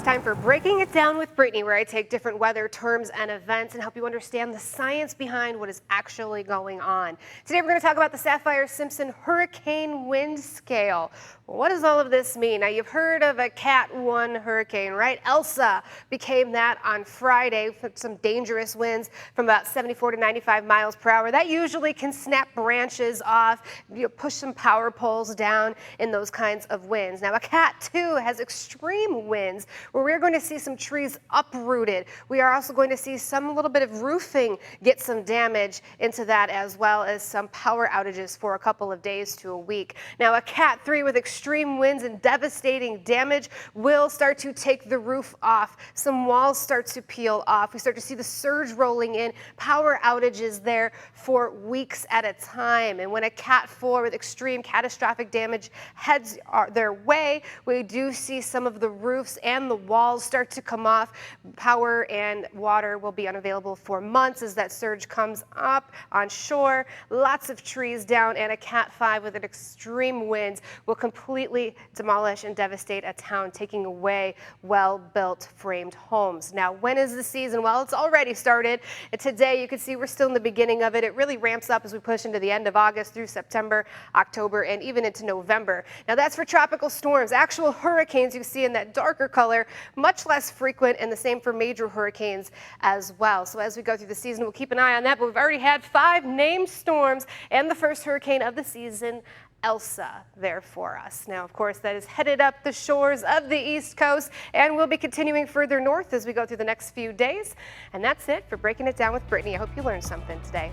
Time for Breaking It Down with Brittney, where I take different weather terms and events and help you understand the science behind what is actually going on. Today we're going to talk about the Saffir-Simpson Hurricane Wind Scale. What does all of this mean? Now, you've heard of a Cat 1 hurricane, right? Elsa became that on Friday with some dangerous winds from about 74 to 95 miles per hour. That usually can snap branches off, push some power poles down in those kinds of winds. Now, a Cat 2 has extreme winds where we're going to see some trees uprooted. We are also going to see some little bit of roofing get some damage into that, as well as some power outages for a couple of days to a week. Now, a Cat 3 with extreme winds and devastating damage will start to take the roof off. Some walls start to peel off. We start to see the surge rolling in, power outages there for weeks at a time. And when a Cat 4 with extreme catastrophic damage heads their way, we do see some of the roofs and the walls start to come off. Power and water will be unavailable for months as that surge comes up on shore. Lots of trees down, and a Cat 5 with an extreme winds will completely demolish and devastate a town, taking away well-built framed homes. Now, when is the season? Well, it's already started. And today, you can see we're still in the beginning of it. It really ramps up as we push into the end of August through September, October, and even into November. Now, that's for tropical storms. Actual hurricanes you see in that darker color, much less frequent, and the same for major hurricanes as well. So as we go through the season, we'll keep an eye on that, but we've already had 5 named storms and the first hurricane of the season, Elsa, there for us. Now, of course, that is headed up the shores of the East Coast, and we'll be continuing further north as we go through the next few days. And that's it for Breaking It Down with Brittney. I hope you learned something today.